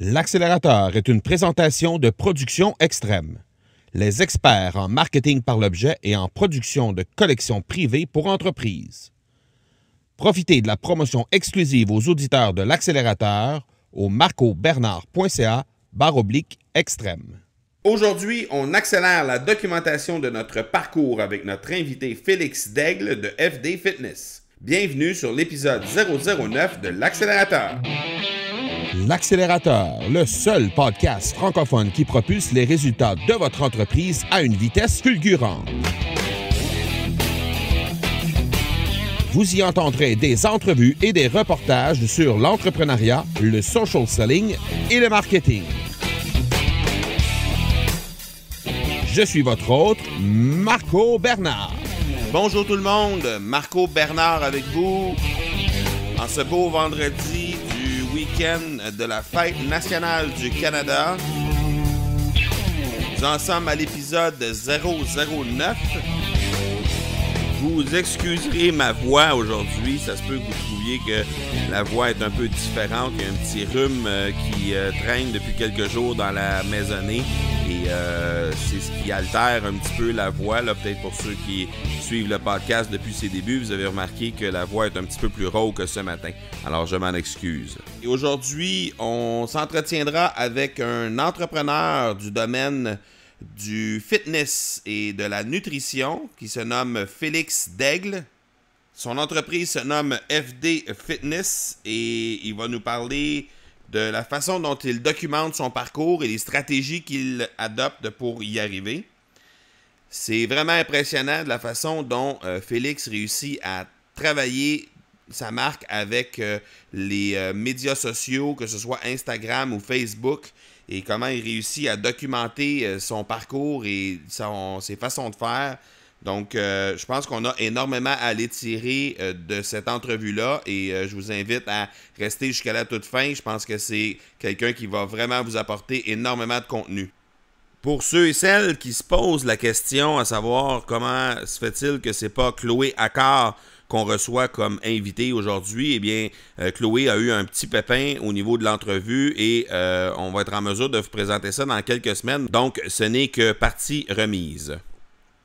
L'accélérateur est une présentation de Production Extrême. Les experts en marketing par l'objet et en production de collections privées pour entreprises. Profitez de la promotion exclusive aux auditeurs de l'accélérateur au marcobernard.ca/extrême. Aujourd'hui, on accélère la documentation de notre parcours avec notre invité Félix Daigle de FD Fitness. Bienvenue sur l'épisode 009 de l'accélérateur. L'accélérateur, le seul podcast francophone qui propulse les résultats de votre entreprise à une vitesse fulgurante. Vous y entendrez des entrevues et des reportages sur l'entrepreneuriat, le social selling et le marketing. Je suis votre hôte, Marco Bernard. Bonjour tout le monde, Marco Bernard avec vous en ce beau vendredi du week-end de la Fête nationale du Canada. Nous en sommes à l'épisode 009. Vous excuserez ma voix aujourd'hui, ça se peut que vous trouviez que la voix est un peu différente, il y a un petit rhume qui traîne depuis quelques jours dans la maisonnée et c'est ce qui altère un petit peu la voix, là, peut-être pour ceux qui suivent le podcast depuis ses débuts, vous avez remarqué que la voix est un petit peu plus rauque que ce matin, alors je m'en excuse. Et aujourd'hui, on s'entretiendra avec un entrepreneur du domaine du fitness et de la nutrition qui se nomme Félix Daigle. Son entreprise se nomme FD Fitness et il va nous parler de la façon dont il documente son parcours et les stratégies qu'il adopte pour y arriver. C'est vraiment impressionnant de la façon dont Félix réussit à travailler sa marque avec les médias sociaux, que ce soit Instagram ou Facebook, et comment il réussit à documenter son parcours et ses façons de faire. Donc, je pense qu'on a énormément à aller tirer de cette entrevue-là et je vous invite à rester jusqu'à la toute fin. Je pense que c'est quelqu'un qui va vraiment vous apporter énormément de contenu. Pour ceux et celles qui se posent la question à savoir comment se fait-il que c'est pas Chloé Accard qu'on reçoit comme invité aujourd'hui, eh bien, Chloé a eu un petit pépin au niveau de l'entrevue et on va être en mesure de vous présenter ça dans quelques semaines. Donc, ce n'est que partie remise.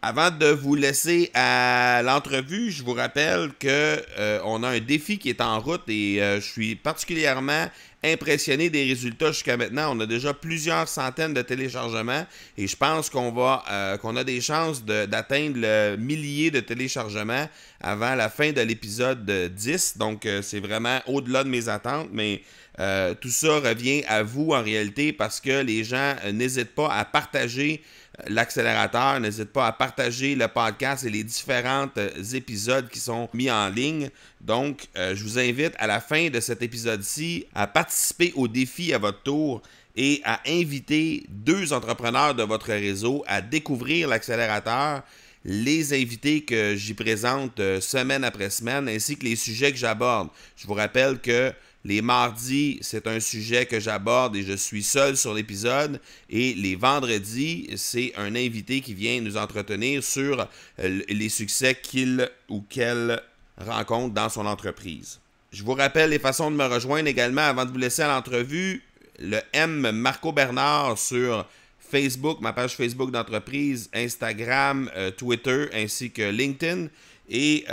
Avant de vous laisser à l'entrevue, je vous rappelle qu'on a un défi qui est en route et je suis particulièrement impressionné des résultats jusqu'à maintenant. On a déjà plusieurs centaines de téléchargements et je pense qu'on a des chances d'atteindre le millier de téléchargements avant la fin de l'épisode 10. Donc, c'est vraiment au-delà de mes attentes, mais tout ça revient à vous en réalité parce que les gens n'hésitent pas à partager l'accélérateur, n'hésite pas à partager le podcast et les différents épisodes qui sont mis en ligne. Donc, je vous invite à la fin de cet épisode-ci à participer au défi à votre tour et à inviter 2 entrepreneurs de votre réseau à découvrir l'accélérateur, les invités que j'y présente semaine après semaine, ainsi que les sujets que j'aborde. Je vous rappelle que les mardis, c'est un sujet que j'aborde et je suis seul sur l'épisode. Et les vendredis, c'est un invité qui vient nous entretenir sur les succès qu'il ou qu'elle rencontre dans son entreprise. Je vous rappelle les façons de me rejoindre également avant de vous laisser à l'entrevue. Le M Marco Bernard sur Facebook, ma page Facebook d'entreprise, Instagram, Twitter ainsi que LinkedIn. Et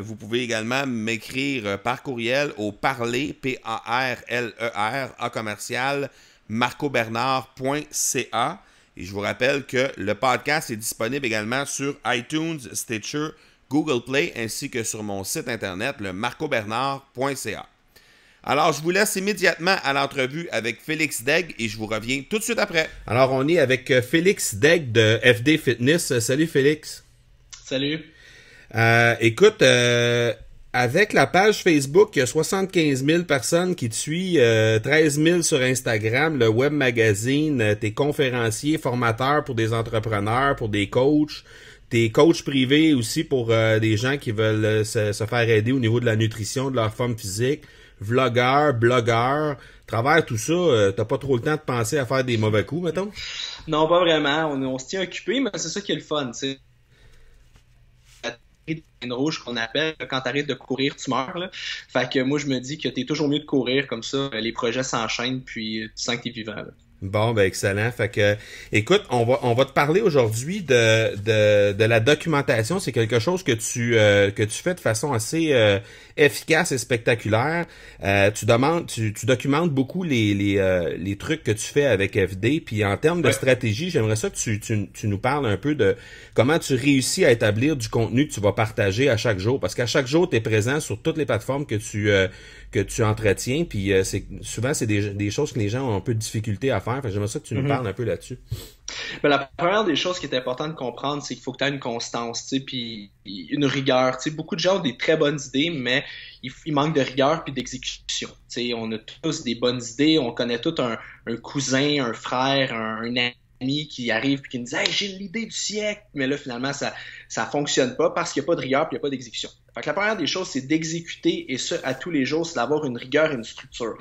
vous pouvez également m'écrire par courriel au parler, P-A-R-L-E-R, à commercial, marcobernard.ca. Et je vous rappelle que le podcast est disponible également sur iTunes, Stitcher, Google Play, ainsi que sur mon site internet, le marcobernard.ca. Alors, je vous laisse immédiatement à l'entrevue avec Félix Daigle et je vous reviens tout de suite après. Alors, on est avec Félix Daigle de FD Fitness. Salut Félix. Salut. Écoute, avec la page Facebook, il y a 75 000 personnes qui te suivent, 13 000 sur Instagram, le web magazine, t'es conférencier, formateur pour des entrepreneurs, pour des coachs, t'es coach privé aussi pour des gens qui veulent se faire aider au niveau de la nutrition, de leur forme physique, vlogueur, blogueur. À travers tout ça, t'as pas trop le temps de penser à faire des mauvais coups, mettons? Non, pas vraiment. On se tient occupé, mais c'est ça qui est le fun, tu sais. ligne rouge qu'on appelle. Quand tu arrêtes de courir, tu meurs. Là. Fait que moi, je me dis que t'es toujours mieux de courir, comme ça, les projets s'enchaînent, puis tu sens que t'es vivant. Là. Bon, ben excellent. Fait que, écoute, on va te parler aujourd'hui de la documentation. C'est quelque chose que tu fais de façon assez efficace et spectaculaire. Tu documentes beaucoup les trucs que tu fais avec FD. Puis en termes de stratégie, j'aimerais ça que tu nous parles un peu de comment tu réussis à établir du contenu que tu vas partager à chaque jour. Parce qu'à chaque jour, tu es présent sur toutes les plateformes que tu entretiens. Puis souvent, c'est des choses que les gens ont un peu de difficulté à faire. Fait que j'aimerais ça que tu nous parles un peu là-dessus. Ben, la première des choses qui est importante de comprendre, c'est qu'il faut que tu aies une constance, tu sais, puis une rigueur. Tu sais, beaucoup de gens ont des très bonnes idées, mais il manque de rigueur puis d'exécution. Tu sais, on a tous des bonnes idées, on connaît tous un cousin, un frère, un ami qui arrive puis qui nous dit « Hey, j'ai l'idée du siècle! » Mais là, finalement, ça fonctionne pas parce qu'il n'y a pas de rigueur puis il n'y a pas d'exécution. Fait que la première des choses, c'est d'exécuter, et ça, à tous les jours, c'est d'avoir une rigueur et une structure.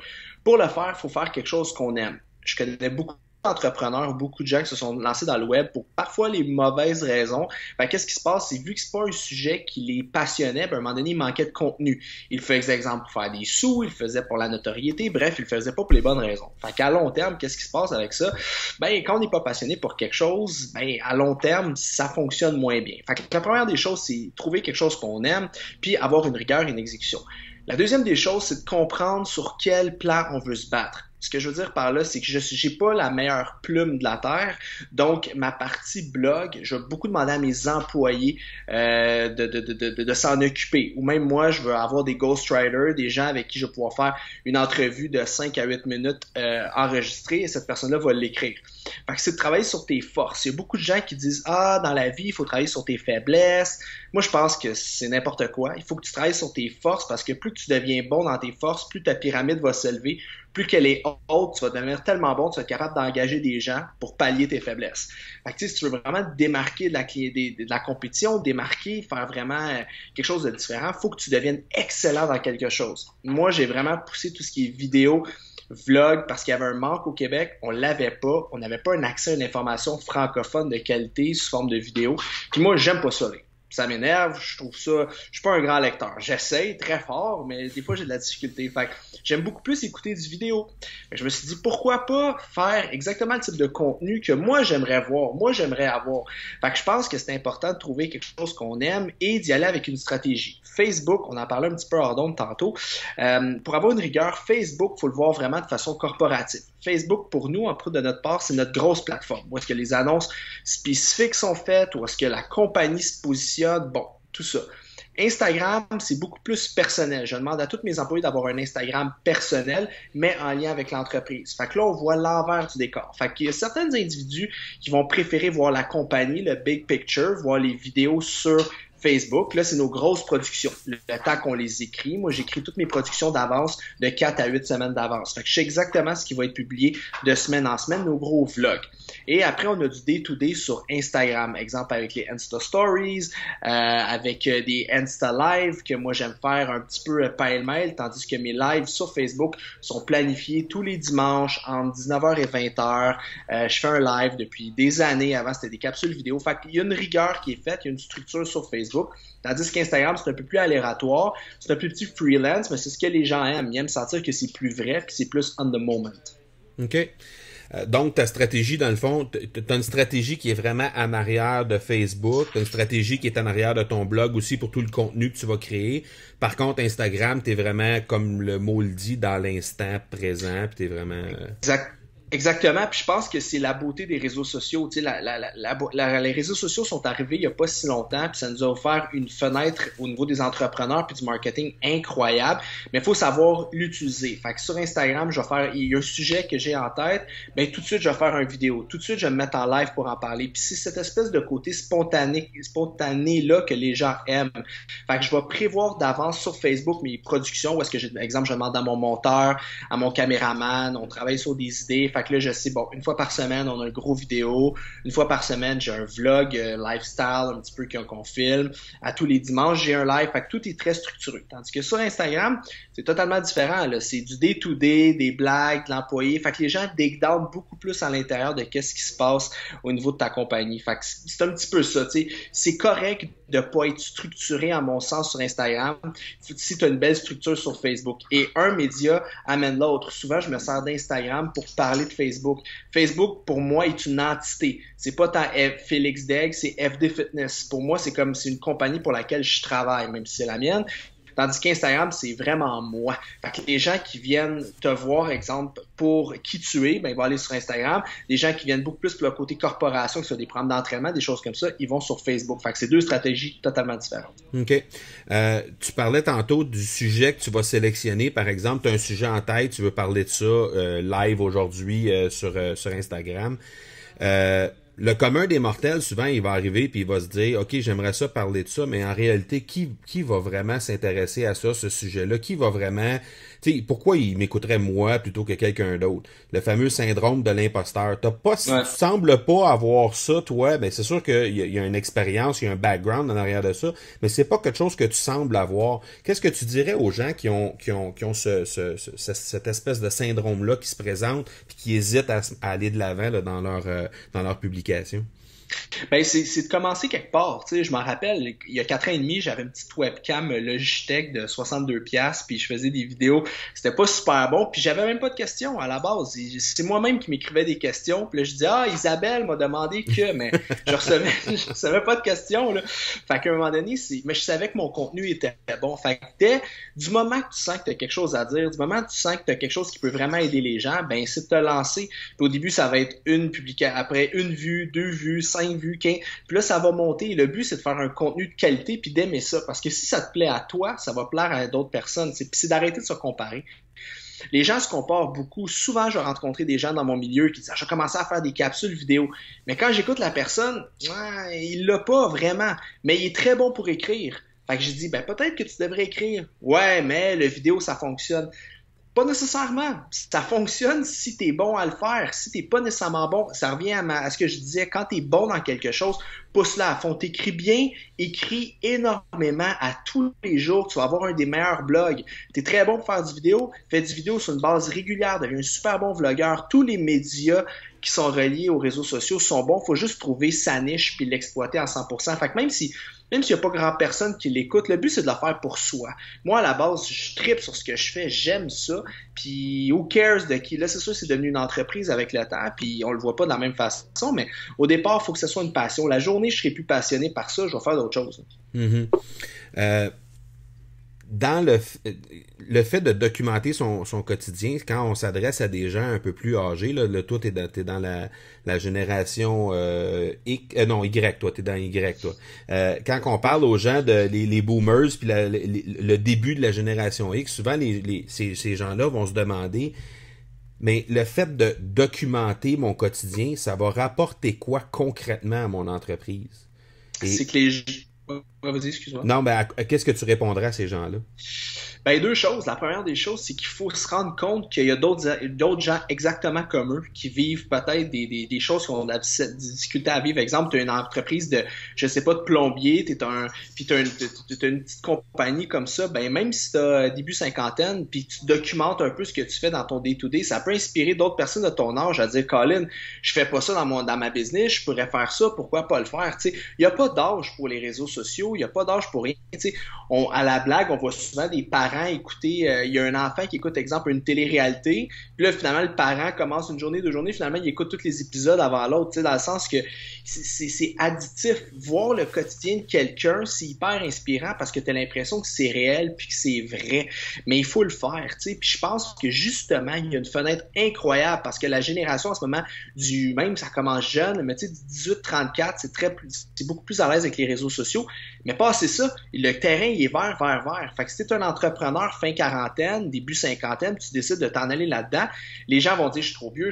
Pour le faire, il faut faire quelque chose qu'on aime. Je connais beaucoup d'entrepreneurs, beaucoup de gens qui se sont lancés dans le web pour parfois les mauvaises raisons. Fait qu'est-ce qui se passe? C'est vu que c'est pas un sujet qui les passionnait, ben, à un moment donné, il manquait de contenu. Il le faisait, exemple, pour faire des sous, il le faisait pour la notoriété, bref, il le faisait pas pour les bonnes raisons. Fait qu'à long terme, qu'est-ce qui se passe avec ça? Ben, quand on n'est pas passionné pour quelque chose, ben, à long terme, ça fonctionne moins bien. Fait que la première des choses, c'est trouver quelque chose qu'on aime, puis avoir une rigueur et une exécution. La deuxième des choses, c'est de comprendre sur quel plan on veut se battre. Ce que je veux dire par là, c'est que je n'ai pas la meilleure plume de la Terre. Donc, ma partie blog, je vais beaucoup demander à mes employés de s'en occuper. Ou même moi, je veux avoir des ghostwriters, des gens avec qui je vais pouvoir faire une entrevue de 5 à 8 minutes enregistrée, et cette personne-là va l'écrire. Fait que c'est de travailler sur tes forces. Il y a beaucoup de gens qui disent « Ah, dans la vie, il faut travailler sur tes faiblesses. » Moi, je pense que c'est n'importe quoi. Il faut que tu travailles sur tes forces parce que plus tu deviens bon dans tes forces, plus ta pyramide va s'élever, plus qu'elle est haute, tu vas devenir tellement bon, tu vas être capable d'engager des gens pour pallier tes faiblesses. Fait que, tu sais, si tu veux vraiment te démarquer de la compétition, démarquer, faire vraiment quelque chose de différent, il faut que tu deviennes excellent dans quelque chose. Moi, j'ai vraiment poussé tout ce qui est vidéo, vlog, parce qu'il y avait un manque au Québec, on l'avait pas, on n'avait pas un accès à une information francophone de qualité sous forme de vidéo. Puis moi, j'aime pas ça, là. Ça m'énerve, je trouve ça, je suis pas un grand lecteur. J'essaye très fort, mais des fois j'ai de la difficulté. Fait que j'aime beaucoup plus écouter du vidéo. Fait que je me suis dit, pourquoi pas faire exactement le type de contenu que moi j'aimerais voir, moi j'aimerais avoir. Fait que je pense que c'est important de trouver quelque chose qu'on aime et d'y aller avec une stratégie. Facebook, on en parlait un petit peu hors d'onde tantôt. Pour avoir une rigueur, Facebook, faut le voir vraiment de façon corporative. Facebook, pour nous, en de notre part, c'est notre grosse plateforme. Où est-ce que les annonces spécifiques sont faites, où est-ce que la compagnie se positionne, bon, tout ça. Instagram, c'est beaucoup plus personnel. Je demande à tous mes employés d'avoir un Instagram personnel, mais en lien avec l'entreprise. Fait que là, on voit l'envers du décor. Fait qu'il y a certains individus qui vont préférer voir la compagnie, le big picture, voir les vidéos sur Facebook. Là, c'est nos grosses productions. Le temps qu'on les écrit, moi, j'écris toutes mes productions d'avance de 4 à 8 semaines d'avance. Fait que je sais exactement ce qui va être publié de semaine en semaine, nos gros vlogs. Et après, on a du day-to-day sur Instagram. Exemple avec les Insta Stories, avec des Insta Live que moi, j'aime faire un petit peu pêle-mêle, tandis que mes lives sur Facebook sont planifiés tous les dimanches entre 19h et 20h. Je fais un live depuis des années. Avant, c'était des capsules vidéo. Fait qu'il y a une rigueur qui est faite, il y a une structure sur Facebook. Tandis qu'Instagram, c'est un peu plus aléatoire, c'est un peu petit freelance, mais c'est ce que les gens aiment. Ils aiment sentir que c'est plus vrai, que c'est plus on the moment. OK. Donc, ta stratégie, dans le fond, tu as une stratégie qui est vraiment en arrière de Facebook, tu as une stratégie qui est en arrière de ton blog aussi pour tout le contenu que tu vas créer. Par contre, Instagram, tu es vraiment, comme le mot le dit, dans l'instant présent, puis tu es vraiment... Exactement, puis je pense que c'est la beauté des réseaux sociaux. Tu sais, les réseaux sociaux sont arrivés il n'y a pas si longtemps, puis ça nous a offert une fenêtre au niveau des entrepreneurs puis du marketing incroyable, mais il faut savoir l'utiliser. Fait que sur Instagram, il y a un sujet que j'ai en tête, ben tout de suite, je vais faire une vidéo. Tout de suite, je vais me mettre en live pour en parler. Puis c'est cette espèce de côté spontané là que les gens aiment. Fait que je vais prévoir d'avance sur Facebook mes productions, où est-ce que, exemple, je demande à mon monteur, à mon caméraman, on travaille sur des idées. Fait Fait que là, je sais, bon, une fois par semaine, on a un gros vidéo. Une fois par semaine, j'ai un vlog lifestyle, un petit peu qu'on filme. À tous les dimanches, j'ai un live. Fait que tout est très structuré. Tandis que sur Instagram, c'est totalement différent, là. C'est du day-to-day, des blagues, de l'employé. Fait que les gens dig down beaucoup plus à l'intérieur de qu'est-ce qui se passe au niveau de ta compagnie. Fait que c'est un petit peu ça, tu sais. C'est correct de pas être structuré, à mon sens, sur Instagram, si tu as une belle structure sur Facebook. Et un média amène l'autre. Souvent, je me sers d'Instagram pour parler de Facebook. Facebook, pour moi, est une entité. C'est pas tant Félix Degg, c'est FD Fitness. Pour moi, c'est une compagnie pour laquelle je travaille, même si c'est la mienne. Tandis qu'Instagram, c'est vraiment moi. Fait que les gens qui viennent te voir, exemple, pour qui tu es, ben, ils vont aller sur Instagram. Les gens qui viennent beaucoup plus pour le côté corporation, que ce soit des programmes d'entraînement, des choses comme ça, ils vont sur Facebook. Fait que c'est deux stratégies totalement différentes. OK. Tu parlais tantôt du sujet que tu vas sélectionner. Par exemple, tu as un sujet en tête, tu veux parler de ça live aujourd'hui sur Instagram. Le commun des mortels, souvent, il va arriver puis il va se dire « OK, j'aimerais ça parler de ça », mais en réalité, qui va vraiment s'intéresser à ça, ce sujet-là? Qui va vraiment... Tu sais, pourquoi il m'écouterait moi plutôt que quelqu'un d'autre? Le fameux syndrome de l'imposteur. Tu sembles pas avoir ça, toi. Ben, c'est sûr qu'il y a une expérience, il y a un background en arrière de ça, mais c'est pas quelque chose que tu sembles avoir. Qu'est-ce que tu dirais aux gens qui ont cette espèce de syndrome-là qui se présente puis qui hésitent à aller de l'avant là, dans leur publication? Ben, c'est de commencer quelque part. Tu sais, je m'en rappelle, il y a 4 ans et demi, j'avais une petite webcam Logitech de 62$, puis je faisais des vidéos. C'était pas super bon, puis j'avais même pas de questions à la base. C'est moi-même qui m'écrivais des questions, puis là, je disais « Ah, Isabelle m'a demandé que... » Mais je recevais pas de questions, là. Fait qu'à un moment donné, mais je savais que mon contenu était bon. Fait que du moment que tu sens que tu as quelque chose à dire, du moment que tu sens que tu as quelque chose qui peut vraiment aider les gens, ben c'est de te lancer. Puis au début, ça va être une publication, après une vue, 2 vues, 5 vues, 15. Puis là, ça va monter. Le but, c'est de faire un contenu de qualité puis d'aimer ça. Parce que si ça te plaît à toi, ça va plaire à d'autres personnes. Puis c'est d'arrêter de se comparer. Les gens se comparent beaucoup. Souvent, je vais rencontrer des gens dans mon milieu qui disent « Je vais commencer à faire des capsules vidéo. » Mais quand j'écoute la personne, il l'a pas vraiment. Mais il est très bon pour écrire. Fait que j'ai dit « Ben peut-être que tu devrais écrire. » Ouais, mais le vidéo, ça fonctionne. Pas nécessairement. Ça fonctionne si t'es bon à le faire. Si t'es pas nécessairement bon, ça revient à ce que je disais, quand t'es bon dans quelque chose, pousse-la à fond. T'écris bien, écris énormément à tous les jours. Tu vas avoir un des meilleurs blogs. T'es très bon pour faire du vidéo. Fais du vidéo sur une base régulière. Deviens un super bon vlogueur. Tous les médias qui sont reliés aux réseaux sociaux sont bons. Faut juste trouver sa niche puis l'exploiter à 100%. Fait que même s'il n'y a pas grand personne qui l'écoute, le but, c'est de le faire pour soi. Moi, à la base, je tripe sur ce que je fais, j'aime ça, puis who cares de qui? Là, c'est sûr, c'est devenu une entreprise avec le temps, puis on le voit pas de la même façon, mais au départ, il faut que ce soit une passion. La journée, je serai plus passionné par ça, je vais faire d'autres choses. Mm-hmm. Dans le fait de documenter son quotidien, quand on s'adresse à des gens un peu plus âgés, là toi, t'es dans la génération Y, toi, t'es dans Y, toi. Quand on parle aux gens les boomers, puis le début de la génération X, souvent ces gens-là vont se demander, mais le fait de documenter mon quotidien, ça va rapporter quoi concrètement à mon entreprise? C'est que vas-y, excuse-moi. Non, ben, qu'est-ce que tu répondrais à ces gens-là? Ben, 2 choses. La première des choses, c'est qu'il faut se rendre compte qu'il y a d'autres gens exactement comme eux qui vivent peut-être des choses qu'on a des difficultés à vivre. Exemple, tu as une entreprise de, je sais pas, de plombier, puis t'as une petite compagnie comme ça, ben, même si t'as début cinquantaine, puis tu documentes un peu ce que tu fais dans ton day-to-day, ça peut inspirer d'autres personnes de ton âge à dire, Colin, je fais pas ça dans ma business, je pourrais faire ça, pourquoi pas le faire? Tu sais, il y a pas d'âge pour les réseaux sociaux, il y a pas d'âge pour rien. Tu sais, à la blague, on voit souvent des parents écouter, il y a un enfant qui écoute, exemple, une télé-réalité, puis là, finalement, le parent commence une journée, 2 journées, finalement, il écoute tous les épisodes avant l'autre, tu sais, dans le sens que c'est additif. Voir le quotidien de quelqu'un, c'est hyper inspirant parce que tu as l'impression que c'est réel puis que c'est vrai, mais il faut le faire, tu sais, puis je pense que justement, il y a une fenêtre incroyable parce que la génération en ce moment, même ça commence jeune, mais tu sais, 18-34, c'est beaucoup plus à l'aise avec les réseaux sociaux, mais passé ça, le terrain, il est vert. Fait que si t'es un entrepreneur fin quarantaine, début cinquantaine, tu décides de t'en aller là-dedans, les gens vont dire, je suis trop vieux,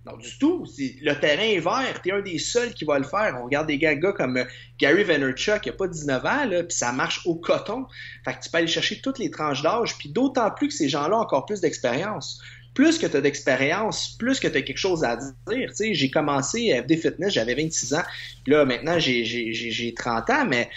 Non, du tout. Le terrain est vert. T'es un des seuls qui va le faire. On regarde des gars comme Gary Vaynerchuk, qui n'a pas 19 ans, là, puis ça marche au coton. Fait que tu peux aller chercher toutes les tranches d'âge, puis d'autant plus que ces gens-là ont encore plus d'expérience. plus que tu as d'expérience, plus que tu as quelque chose à dire. Tu sais, j'ai commencé FD Fitness, j'avais 26 ans. Puis là, maintenant, j'ai 30 ans, mais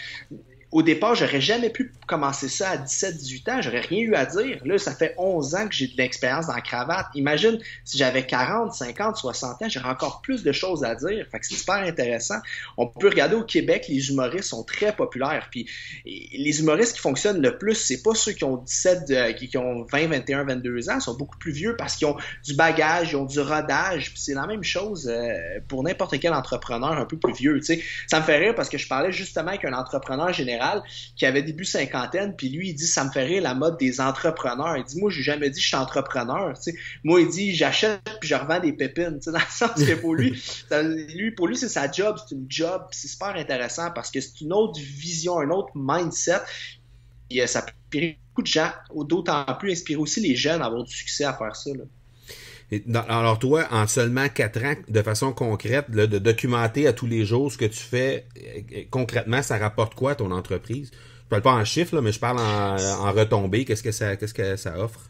au départ, j'aurais jamais pu commencer ça à 17-18 ans. J'aurais rien eu à dire. Là, ça fait 11 ans que j'ai de l'expérience dans la cravate. Imagine, si j'avais 40, 50, 60 ans, j'aurais encore plus de choses à dire. Fait que c'est super intéressant. On peut regarder au Québec, les humoristes sont très populaires. Puis les humoristes qui fonctionnent le plus, c'est pas ceux qui ont 17, qui ont 20, 21, 22 ans. Ils sont beaucoup plus vieux parce qu'ils ont du bagage, ils ont du rodage. Puis c'est la même chose pour n'importe quel entrepreneur un peu plus vieux. Tu sais, ça me fait rire parce que je parlais justement avec un entrepreneur général qui avait début cinquantaine, puis lui, il dit, ça me fait rire la mode des entrepreneurs. Il dit, moi, j'ai jamais dit je suis entrepreneur. Tu sais. Moi, il dit, j'achète puis je revends des pépines. Tu sais, dans le sens que pour lui, pour lui, c'est sa job, c'est une job. C'est super intéressant parce que c'est une autre vision, un autre mindset. Et ça peut inspirer beaucoup de gens, d'autant plus inspirer aussi les jeunes à avoir du succès à faire ça, là. Alors toi, en seulement 4 ans, de façon concrète, là, de documenter à tous les jours ce que tu fais, concrètement, ça rapporte quoi à ton entreprise? Je parle pas en chiffres, là, mais je parle en retombées. Qu'est-ce que ça offre?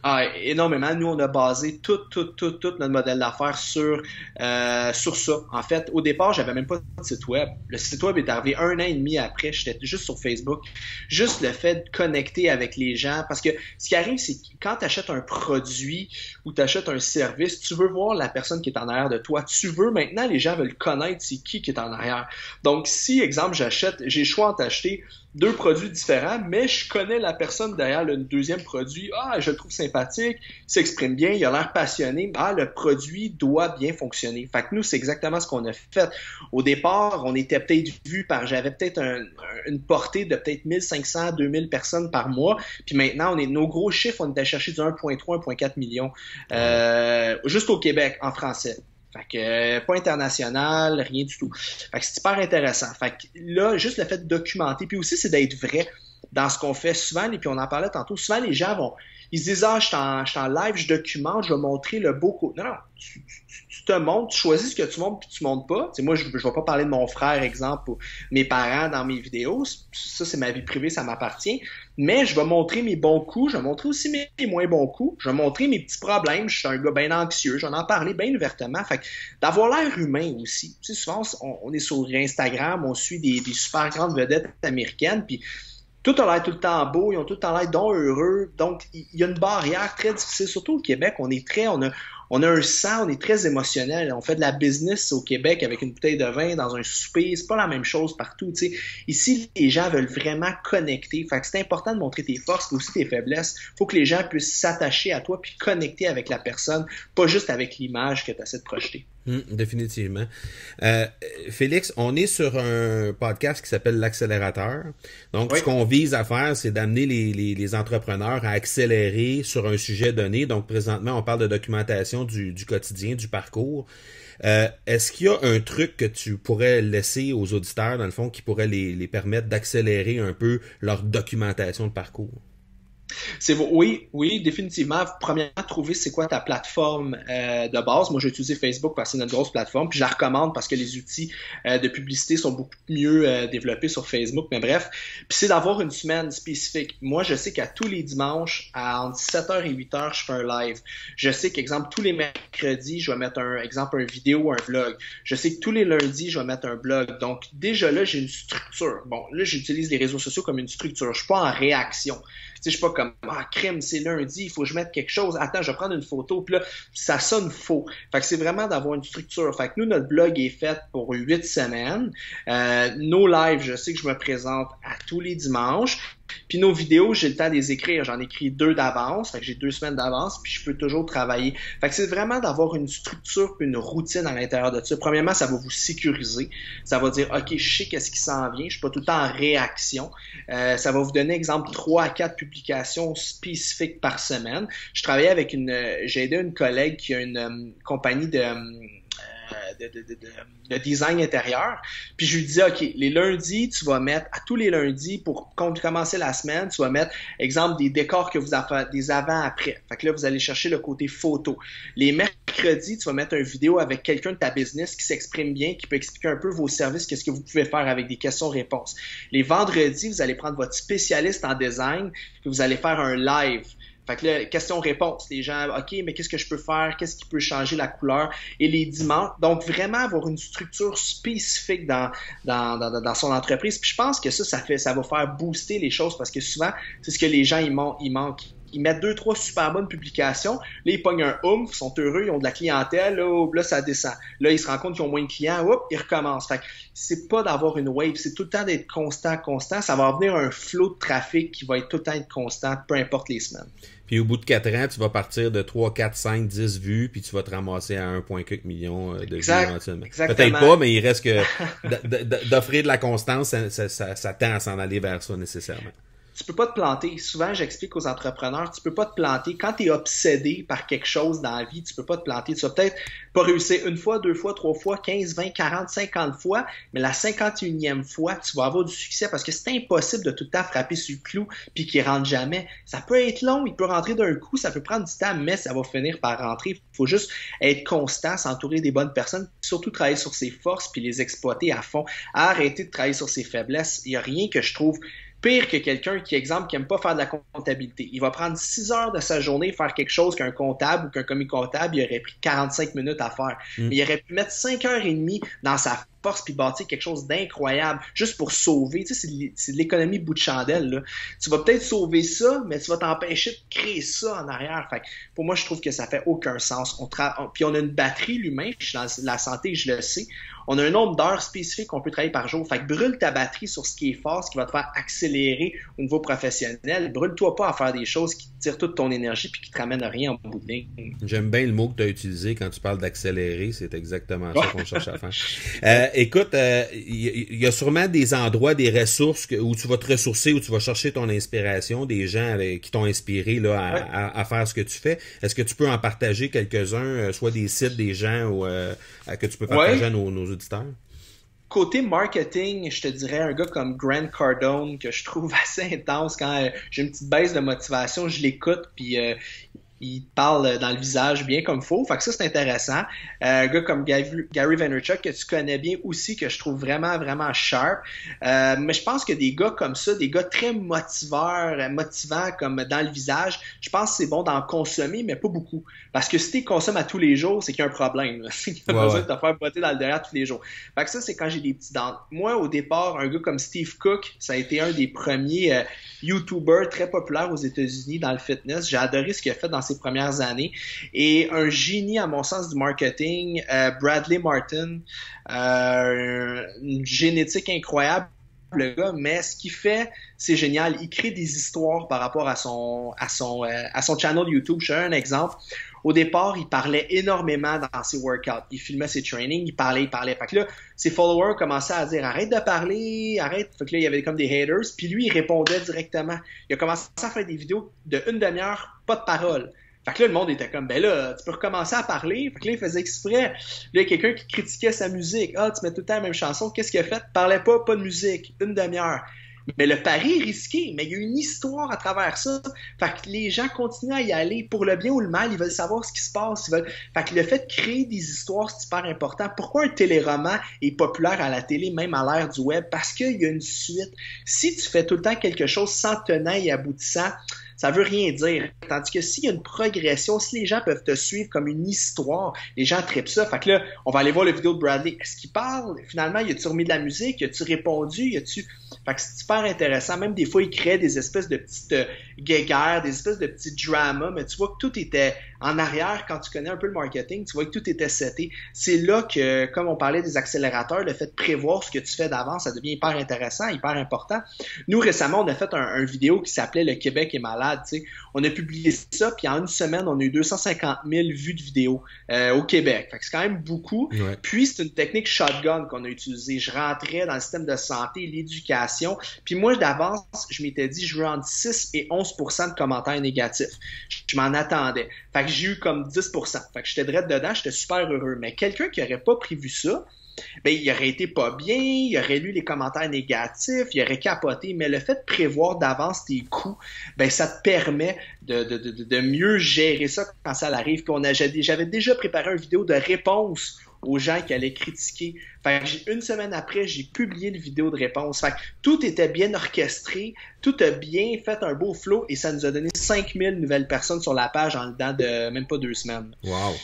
Ah, énormément. Nous, on a basé tout notre modèle d'affaires sur ça. En fait, au départ, j'avais même pas de site web. Le site web est arrivé 1 an et demi après. J'étais juste sur Facebook. Juste le fait de connecter avec les gens. Parce que ce qui arrive, c'est que quand tu achètes un produit ou tu achètes un service, tu veux voir la personne qui est en arrière de toi. Maintenant, les gens veulent connaître c'est qui est en arrière. Donc, si, exemple, j'ai le choix entre acheter 2 produits différents, mais je connais la personne derrière le deuxième produit. Ah, je le trouve sympathique, il s'exprime bien, il a l'air passionné. Ah, le produit doit bien fonctionner. Fait que nous, c'est exactement ce qu'on a fait. Au départ, on était peut-être j'avais peut-être une portée de peut-être 1500, 2000 personnes par mois. Puis maintenant, nos gros chiffres, on était chercher du 1,3, 1,4 millions. Juste au Québec, en français. Fait que pas international, rien du tout. Fait que c'est super intéressant. Fait que là, juste le fait de documenter, puis aussi c'est d'être vrai dans ce qu'on fait souvent, et puis on en parlait tantôt, souvent les gens ils se disent, je suis en live, je documente, je vais montrer le beau côté. Non, tu te montres, tu choisis ce que tu montres puis tu montres pas. T'sais, moi, je vais pas parler de mon frère, exemple, ou mes parents dans mes vidéos. Ça, c'est ma vie privée, ça m'appartient. Mais je vais montrer mes bons coups, je vais montrer aussi mes moins bons coups. Je vais montrer mes petits problèmes. Je suis un gars bien anxieux, j'en ai parlé bien ouvertement. Fait que d'avoir l'air humain aussi. Tu sais, souvent, on est sur Instagram, on suit des super grandes vedettes américaines, puis tout a l'air tout le temps beau, ils ont tout le temps l'air donc heureux. Donc, il y a une barrière très difficile. Surtout au Québec, on a un sang, on est très émotionnel. On fait de la business au Québec avec une bouteille de vin dans un souper. C'est pas la même chose partout, tu sais. Ici, les gens veulent vraiment connecter. Fait que c'est important de montrer tes forces, mais aussi tes faiblesses. Faut que les gens puissent s'attacher à toi puis connecter avec la personne, pas juste avec l'image que tu essaies de projeter. Définitivement. Félix, on est sur un podcast qui s'appelle l'Accélérateur. Donc, ce qu'on vise à faire, c'est d'amener les entrepreneurs à accélérer sur un sujet donné. Donc, présentement, on parle de documentation du quotidien, du parcours. Est-ce qu'il y a un truc que tu pourrais laisser aux auditeurs, dans le fond, qui pourrait les permettre d'accélérer un peu leur documentation de parcours? Oui, définitivement. Premièrement, trouver c'est quoi ta plateforme de base. Moi, j'ai utilisé Facebook parce que c'est notre grosse plateforme, puis je la recommande parce que les outils de publicité sont beaucoup mieux développés sur Facebook, mais bref. Puis c'est d'avoir une semaine spécifique. Moi, je sais qu'à tous les dimanches, entre 7h et 8h, je fais un live. Je sais qu'exemple, tous les mercredis, je vais mettre une vidéo, un vlog. Je sais que tous les lundis, je vais mettre un blog. Donc, déjà là, j'ai une structure. Bon, là, j'utilise les réseaux sociaux comme une structure. Je suis pas en réaction. Tu sais, je suis pas comme, crème, c'est lundi, il faut que je mette quelque chose. Attends, je vais prendre une photo, puis là, ça sonne faux. Fait que c'est vraiment d'avoir une structure. Fait que nous, notre blog est fait pour 8 semaines. Nos lives, je sais que je me présente à tous les dimanches. Puis nos vidéos, j'ai le temps de les écrire. J'en écris 2 d'avance. Fait que j'ai 2 semaines d'avance, puis je peux toujours travailler. Fait que c'est vraiment d'avoir une structure puis une routine à l'intérieur de ça. Premièrement, ça va vous sécuriser. Ça va dire, OK, je sais qu'est-ce qui s'en vient. Je suis pas tout le temps en réaction. Ça va vous donner, exemple, 3 à 4 publications spécifiques par semaine. J'ai aidé une collègue qui a une compagnie de design intérieur. Puis je lui disais, OK, les lundis, tu vas mettre, à tous les lundis, pour commencer la semaine, tu vas mettre, exemple, des décors que vous avez, des avant-après. Fait que là, vous allez chercher le côté photo. Les mercredis, tu vas mettre une vidéo avec quelqu'un de ta business qui s'exprime bien, qui peut expliquer un peu vos services, qu'est-ce que vous pouvez faire avec des questions-réponses. Les vendredis, vous allez prendre votre spécialiste en design, puis vous allez faire un live. Fait que là, question-réponse. Les gens, OK, mais qu'est-ce que je peux faire? Qu'est-ce qui peut changer la couleur? Et les dimanches. Donc, vraiment avoir une structure spécifique dans son entreprise. Puis je pense que ça va faire booster les choses parce que souvent, c'est ce que les gens, ils manquent. Ils mettent 2-3 super bonnes publications. Là, ils pognent un oomph, ils sont heureux, ils ont de la clientèle. Là, ça descend. Là, ils se rendent compte qu'ils ont moins de clients. Hop, ils recommencent. Fait que c'est pas d'avoir une wave, c'est tout le temps d'être constant. Ça va venir un flot de trafic qui va être tout le temps être constant, peu importe les semaines. Puis au bout de 4 ans, tu vas partir de 3, 4, 5, 10 vues, puis tu vas te ramasser à 1,4 million de vues éventuellement. Peut-être pas, mais il reste que d'offrir de la constance, ça tend à s'en aller vers ça nécessairement. Tu peux pas te planter. Souvent, j'explique aux entrepreneurs, tu peux pas te planter. Quand tu es obsédé par quelque chose dans la vie, tu peux pas te planter. Tu vas peut-être pas réussir 1 fois, 2 fois, 3 fois, 15, 20, 40, 50 fois, mais la 51e fois, tu vas avoir du succès parce que c'est impossible de tout le temps frapper sur le clou puis qu'il rentre jamais. Ça peut être long, il peut rentrer d'un coup, ça peut prendre du temps, mais ça va finir par rentrer. Il faut juste être constant, s'entourer des bonnes personnes, surtout travailler sur ses forces puis les exploiter à fond. Arrêter de travailler sur ses faiblesses. Il y a rien que je trouve pire que quelqu'un qui, exemple, qui aime pas faire de la comptabilité. Il va prendre 6 heures de sa journée faire quelque chose qu'un comptable ou qu'un commis comptable, il aurait pris 45 minutes à faire. Mais il aurait pu mettre 5 heures et demie dans sa force puis bâtir quelque chose d'incroyable juste pour sauver. Tu sais, c'est de l'économie bout de chandelle, là. Tu vas peut-être sauver ça, mais tu vas t'empêcher de créer ça en arrière. Fait que pour moi, je trouve que ça fait aucun sens. Puis on a une batterie, l'humain, je suis dans la santé, je le sais. On a un nombre d'heures spécifiques qu'on peut travailler par jour. Fait que brûle ta batterie sur ce qui est fort, ce qui va te faire accélérer au niveau professionnel. Brûle-toi pas à faire des choses qui te tirent toute ton énergie puis qui te ramènent à rien en bout de ligne. J'aime bien le mot que tu as utilisé quand tu parles d'accélérer. C'est exactement ça qu'on cherche à faire. Écoute, il y a sûrement des endroits, des ressources où tu vas te ressourcer, où tu vas chercher ton inspiration, des gens qui t'ont inspiré là, à faire ce que tu fais. Est-ce que tu peux en partager quelques-uns, soit des sites, des gens ou, que tu peux partager à nos auditeurs? Côté marketing, je te dirais un gars comme Grant Cardone que je trouve assez intense. Quand j'ai une petite baisse de motivation, je l'écoute puis il parle dans le visage bien comme il faut. Fait que ça, c'est intéressant. Un gars comme Gary Vaynerchuk, que tu connais bien aussi, que je trouve vraiment, vraiment sharp. Mais je pense que des gars comme ça, des gars très motivants comme dans le visage, je pense que c'est bon d'en consommer, mais pas beaucoup. Parce que si tu consommes à tous les jours, c'est qu'il y a un problème. Il y a besoin de te faire botter dans le derrière tous les jours. Fait que ça, c'est quand j'ai des petits dents. Moi, au départ, un gars comme Steve Cook, ça a été un des premiers YouTubers très populaires aux États-Unis dans le fitness. J'ai adoré ce qu'il a fait dans ses premières années. Et un génie, à mon sens, du marketing, Bradley Martin, une génétique incroyable, le gars, mais ce qu'il fait, c'est génial. Il crée des histoires par rapport à son channel YouTube. Je te donne un exemple. Au départ, il parlait énormément dans ses workouts. Il filmait ses trainings, il parlait. Fait que là, ses followers commençaient à dire « Arrête de parler, arrête ». Fait que là, il y avait comme des haters. Puis lui, il répondait directement. Il a commencé à faire des vidéos de 1 demi-heure, pas de parole. Fait que là, le monde était comme, ben là, tu peux recommencer à parler. Fait que là, il faisait exprès. Là, il y a quelqu'un qui critiquait sa musique. Ah, tu mets tout le temps la même chanson. Qu'est-ce qu'il a fait? Parlait pas de musique. 1 demi-heure. Mais le pari est risqué, mais il y a une histoire à travers ça. Fait que les gens continuent à y aller pour le bien ou le mal. Ils veulent savoir ce qui se passe. Fait que le fait de créer des histoires, c'est super important. Pourquoi un téléroman est populaire à la télé, même à l'ère du web? Parce qu'il y a une suite. Si tu fais tout le temps quelque chose sans tenant et aboutissant, ça veut rien dire. Tandis que s'il y a une progression, si les gens peuvent te suivre comme une histoire, les gens trippent ça. Fait que là, on va aller voir la vidéo de Bradley. Est-ce qu'il parle? Finalement, y a-tu remis de la musique? Y a-tu répondu? Fait que c'est super intéressant. Même des fois, il crée des espèces de petites guéguerres, des espèces de petits dramas, mais tu vois que tout était en arrière. Quand tu connais un peu le marketing, tu vois que tout était seté. C'est là que, comme on parlait des accélérateurs, le fait de prévoir ce que tu fais d'avance, ça devient hyper intéressant, hyper important. Nous, récemment, on a fait un vidéo qui s'appelait « Le Québec est malade ». T'sais. On a publié ça, puis en 1 semaine, on a eu 250 000 vues de vidéos au Québec. Fait que c'est quand même beaucoup. Ouais. Puis, c'est une technique shotgun qu'on a utilisée. Je rentrais dans le système de santé, l'éducation. Puis moi, d'avance, je m'étais dit, je veux entre 6 et 11% de commentaires négatifs. Je m'en attendais. Fait que j'ai eu comme 10%. Fait que j'étais direct dedans, j'étais super heureux. Mais quelqu'un qui n'aurait pas prévu ça, ben, il aurait été pas bien, il aurait lu les commentaires négatifs, il aurait capoté, mais le fait de prévoir d'avance tes coûts, ben, ça te permet de mieux gérer ça quand ça arrive. Puis j'avais déjà préparé une vidéo de réponse aux gens qui allaient critiquer. Fait que une semaine après, j'ai publié une vidéo de réponse. Fait que tout était bien orchestré, tout a bien fait un beau flow et ça nous a donné 5000 nouvelles personnes sur la page en dedans de même pas 2 semaines. Wow!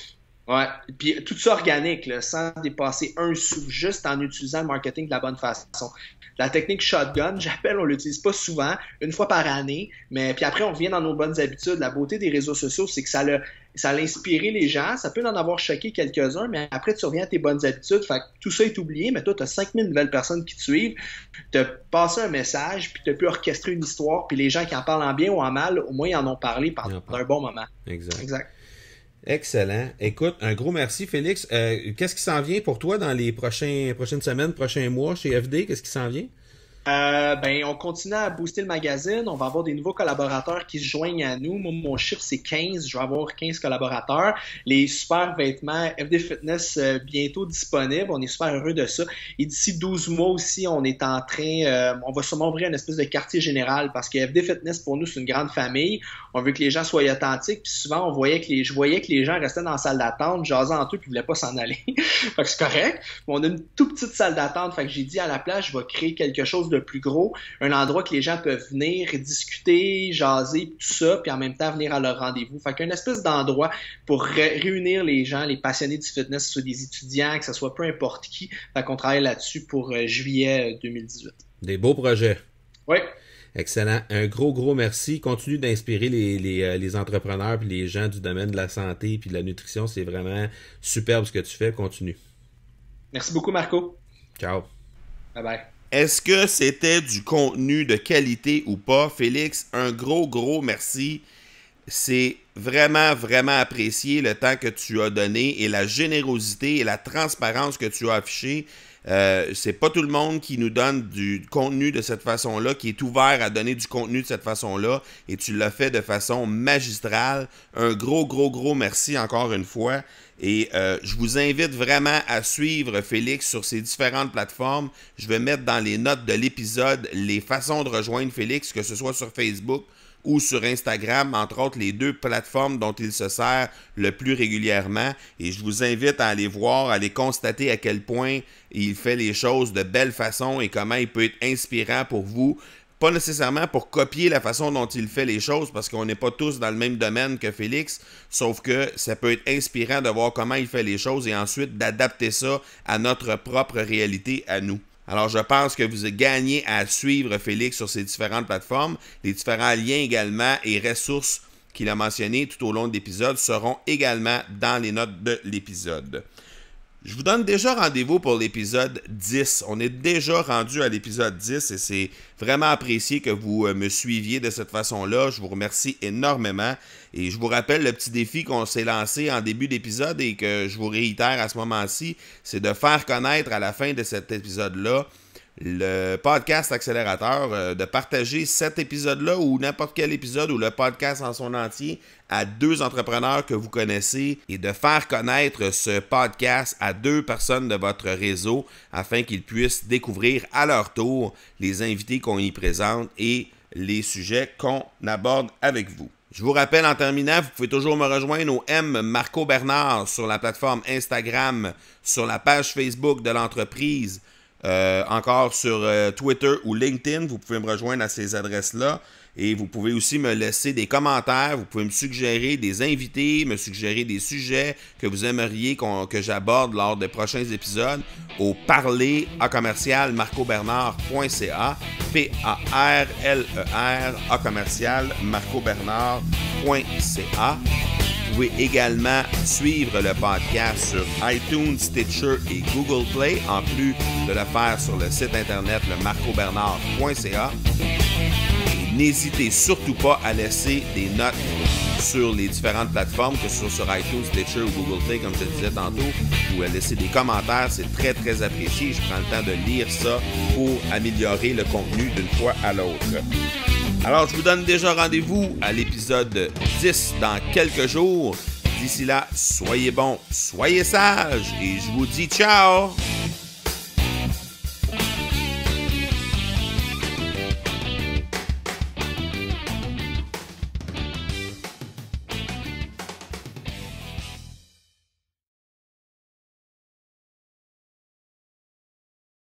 Ouais, puis tout ça organique, là, sans dépasser un sou, juste en utilisant le marketing de la bonne façon. La technique shotgun, on l'utilise pas souvent, une fois par année, mais puis après on revient dans nos bonnes habitudes. La beauté des réseaux sociaux, c'est que ça a inspiré les gens, ça peut en avoir choqué quelques-uns, mais après tu reviens à tes bonnes habitudes, fait que tout ça est oublié, mais toi tu as 5000 nouvelles personnes qui te suivent, tu as passé un message, puis tu as pu orchestrer une histoire, puis les gens qui en parlent en bien ou en mal, au moins ils en ont parlé pendant un bon moment. Exact. Excellent. Écoute, un gros merci, Félix. Qu'est-ce qui s'en vient pour toi dans les prochaines semaines, prochains mois chez FD? Qu'est-ce qui s'en vient? On continue à booster le magazine. On va avoir des nouveaux collaborateurs qui se joignent à nous. Moi, mon chiffre, c'est 15. Je vais avoir 15 collaborateurs. Les super vêtements FD Fitness bientôt disponibles. On est super heureux de ça. Et d'ici 12 mois aussi, on est en train... on va sûrement ouvrir une espèce de quartier général parce que FD Fitness, pour nous, c'est une grande famille. On veut que les gens soient authentiques. Puis souvent, je voyais que les gens restaient dans la salle d'attente, jasaient entre eux, puis voulaient pas s'en aller. Fait que c'est correct. On a une toute petite salle d'attente. Fait que j'ai dit à la place, je vais créer quelque chose de plus gros, un endroit que les gens peuvent venir discuter, jaser, tout ça, puis en même temps venir à leur rendez-vous. Fait qu'une espèce d'endroit pour réunir les gens, les passionnés du fitness, que ce soit des étudiants, que ce soit peu importe qui. Fait qu'on travaille là-dessus pour juillet 2018. Des beaux projets. Oui. Excellent. Un gros merci. Continue d'inspirer les entrepreneurs et les gens du domaine de la santé et de la nutrition. C'est vraiment superbe ce que tu fais. Continue. Merci beaucoup, Marco. Ciao. Bye-bye. Est-ce que c'était du contenu de qualité ou pas? Félix, un gros merci. C'est vraiment apprécié le temps que tu as donné et la générosité et la transparence que tu as affichée. C'est pas tout le monde qui nous donne du contenu de cette façon-là, qui est ouvert à donner du contenu de cette façon-là, et tu l'as fait de façon magistrale. Un gros merci encore une fois. Et je vous invite vraiment à suivre Félix sur ses différentes plateformes. Je vais mettre dans les notes de l'épisode les façons de rejoindre Félix, que ce soit sur Facebook ou sur Instagram, entre autres les 2 plateformes dont il se sert le plus régulièrement. Et je vous invite à aller voir, à aller constater à quel point il fait les choses de belle façon et comment il peut être inspirant pour vous. Pas nécessairement pour copier la façon dont il fait les choses, parce qu'on n'est pas tous dans le même domaine que Félix, sauf que ça peut être inspirant de voir comment il fait les choses et ensuite d'adapter ça à notre propre réalité à nous. Alors, je pense que vous gagnez à suivre Félix sur ses différentes plateformes. Les différents liens également et ressources qu'il a mentionnés tout au long de l'épisode seront également dans les notes de l'épisode. Je vous donne déjà rendez-vous pour l'épisode 10. On est déjà rendu à l'épisode 10 et c'est vraiment apprécié que vous me suiviez de cette façon-là. Je vous remercie énormément et je vous rappelle le petit défi qu'on s'est lancé en début d'épisode et que je vous réitère à ce moment-ci, c'est de faire connaître à la fin de cet épisode-là le podcast accélérateur, de partager cet épisode-là ou n'importe quel épisode ou le podcast en son entier à 2 entrepreneurs que vous connaissez et de faire connaître ce podcast à 2 personnes de votre réseau afin qu'ils puissent découvrir à leur tour les invités qu'on y présente et les sujets qu'on aborde avec vous. Je vous rappelle en terminant, vous pouvez toujours me rejoindre au M Marco Bernard sur la plateforme Instagram, sur la page Facebook de l'entreprise, encore sur Twitter ou LinkedIn. Vous pouvez me rejoindre à ces adresses-là. Et vous pouvez aussi me laisser des commentaires. Vous pouvez me suggérer des invités, me suggérer des sujets que vous aimeriez que j'aborde lors des prochains épisodes au parler@marcobernard.ca parler@marcobernard.ca. Vous pouvez également suivre le podcast sur iTunes, Stitcher et Google Play, en plus de le faire sur le site internet lemarcobernard.ca. N'hésitez surtout pas à laisser des notes sur les différentes plateformes, que ce soit sur iTunes, Stitcher ou Google Play, comme je le disais tantôt, ou à laisser des commentaires. C'est très apprécié. Je prends le temps de lire ça pour améliorer le contenu d'une fois à l'autre. Alors, je vous donne déjà rendez-vous à l'épisode 10 dans quelques jours. D'ici là, soyez bons, soyez sages et je vous dis ciao!